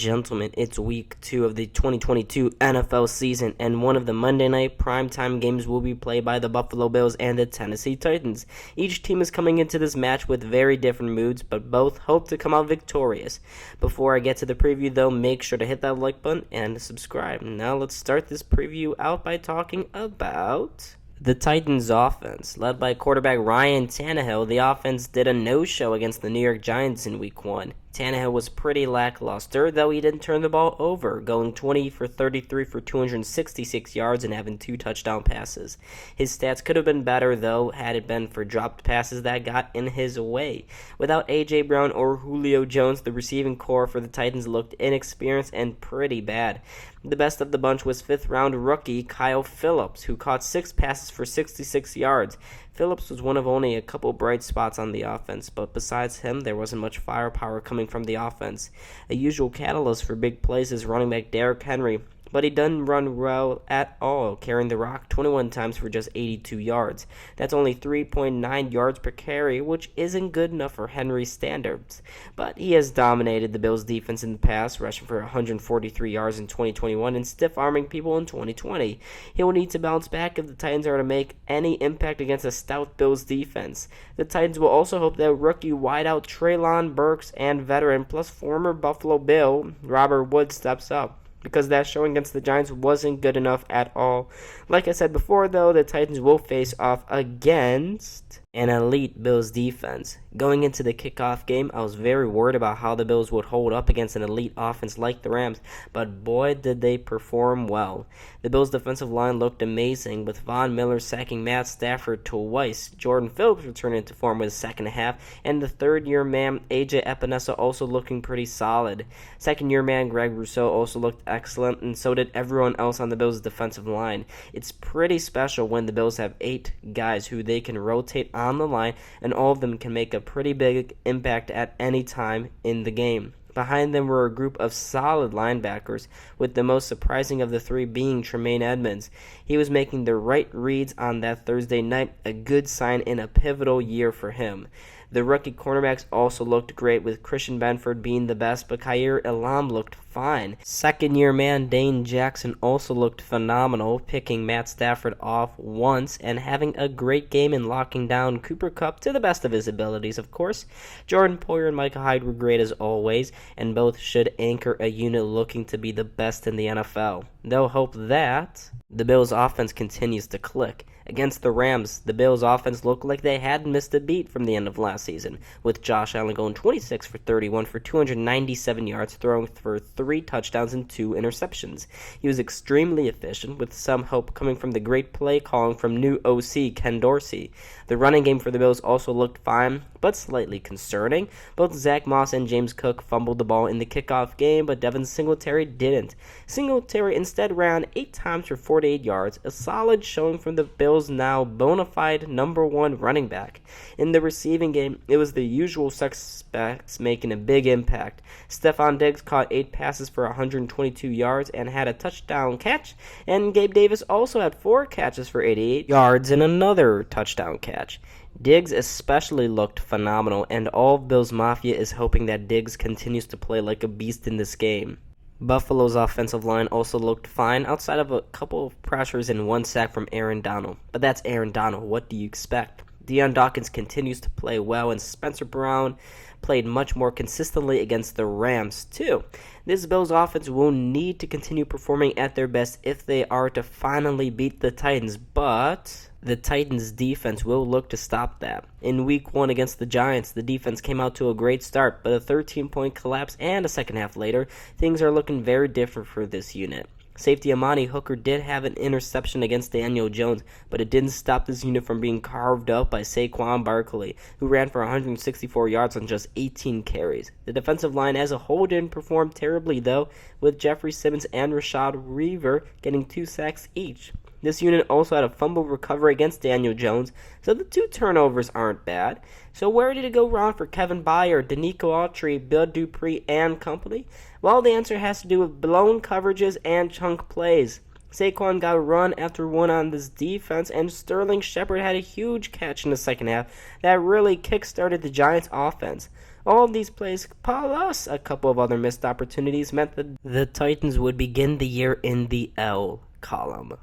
gentlemen, it's week 2 of the 2022 NFL season, and one of the Monday night primetime games will be played by the Buffalo Bills and the Tennessee Titans. Each team is coming into this match with very different moods, but both hope to come out victorious. Before I get to the preview, though, make sure to hit that like button and subscribe. Now let's start this preview out by talking about the Titans offense. Led by quarterback Ryan Tannehill, the offense did a no-show against the New York Giants in week 1. Tannehill was pretty lackluster, though he didn't turn the ball over, going 20 for 33 for 266 yards and having 2 touchdown passes. His stats could have been better, though, had it been for dropped passes that got in his way. Without A.J. Brown or Julio Jones, the receiving core for the Titans looked inexperienced and pretty bad. The best of the bunch was 5th-round rookie Kyle Phillips, who caught 6 passes for 66 yards. Phillips was one of only a couple bright spots on the offense, but besides him, there wasn't much firepower coming from the offense. A usual catalyst for big plays is running back Derrick Henry, but he doesn't run well at all, carrying the rock 21 times for just 82 yards. That's only 3.9 yards per carry, which isn't good enough for Henry's standards. But he has dominated the Bills' defense in the past, rushing for 143 yards in 2021 and stiff-arming people in 2020. He will need to bounce back if the Titans are to make any impact against a stout Bills defense. The Titans will also hope that rookie wideout Treylon Burks and veteran plus former Buffalo Bill Robert Woods steps up, because that showing against the Giants wasn't good enough at all. Like I said before, though, the Titans will face off against an elite Bills defense. Going into the kickoff game, I was very worried about how the Bills would hold up against an elite offense like the Rams, but boy did they perform well. The Bills' defensive line looked amazing, with Von Miller sacking Matt Stafford twice, Jordan Phillips returning to form with his second half, and the third-year man A.J. Epinesa also looking pretty solid. Second-year man Greg Rousseau also looked excellent, and so did everyone else on the Bills' defensive line. It's pretty special when the Bills have 8 guys who they can rotate on the line, and all of them can make a pretty big impact at any time in the game. Behind them were a group of solid linebackers, with the most surprising of the 3 being Tremaine Edmunds. He was making the right reads on that Thursday night, a good sign in a pivotal year for him. The rookie cornerbacks also looked great, with Christian Benford being the best, but Khair Elam looked fine. Second-year man Dane Jackson also looked phenomenal, picking Matt Stafford off once and having a great game in locking down Cooper Kupp to the best of his abilities, of course. Jordan Poyer and Micah Hyde were great as always, and both should anchor a unit looking to be the best in the NFL. They'll hope that the Bills' offense continues to click. Against the Rams, the Bills' offense looked like they hadn't missed a beat from the end of last season, with Josh Allen going 26 for 31 for 297 yards, throwing for 3 touchdowns and 2 interceptions. He was extremely efficient, with some hope coming from the great play calling from new OC Ken Dorsey. The running game for the Bills also looked fine, but slightly concerning. Both Zach Moss and James Cook fumbled the ball in the kickoff game, but Devin Singletary didn't. Singletary instead ran 8 times for 48 yards, a solid showing from the Bills' now bona fide number 1 running back. In the receiving game, it was the usual suspects making a big impact. Stephon Diggs caught 8 passes for 122 yards and had a touchdown catch, and Gabe Davis also had 4 catches for 88 yards and another touchdown catch. Diggs especially looked phenomenal, and all of Bills Mafia is hoping that Diggs continues to play like a beast in this game. Buffalo's offensive line also looked fine, outside of a couple of pressures and 1 sack from Aaron Donald. But that's Aaron Donald. What do you expect? Deion Dawkins continues to play well, and Spencer Brown played much more consistently against the Rams, too. This Bills offense will need to continue performing at their best if they are to finally beat the Titans, but the Titans' defense will look to stop that. In Week 1 against the Giants, the defense came out to a great start, but a 13-point collapse and a second half later, things are looking very different for this unit. Safety Amani Hooker did have an interception against Daniel Jones, but it didn't stop this unit from being carved up by Saquon Barkley, who ran for 164 yards on just 18 carries. The defensive line as a whole didn't perform terribly, though, with Jeffrey Simmons and Rashad Weaver getting 2 sacks each. This unit also had a fumble recovery against Daniel Jones, so the 2 turnovers aren't bad. So where did it go wrong for Kevin Byard, Danico Autry, Bill Dupree, and company? Well, the answer has to do with blown coverages and chunk plays. Saquon got run after one on this defense, and Sterling Shepard had a huge catch in the second half that really kick-started the Giants' offense. All of these plays, plus a couple of other missed opportunities, meant that the Titans would begin the year in the L column.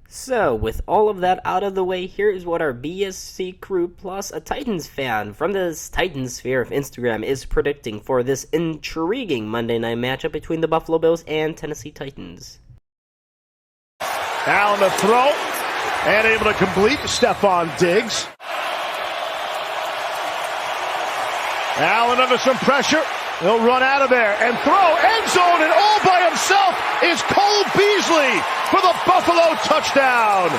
So, with all of that out of the way, here is what our BSC crew plus a Titans fan from the Titans sphere of Instagram is predicting for this intriguing Monday night matchup between the Buffalo Bills and Tennessee Titans. Allen to throw, and able to complete Stephon Diggs. Allen under some pressure. He'll run out of there and throw, end zone, and all by himself is Cole Beasley for the Buffalo touchdown.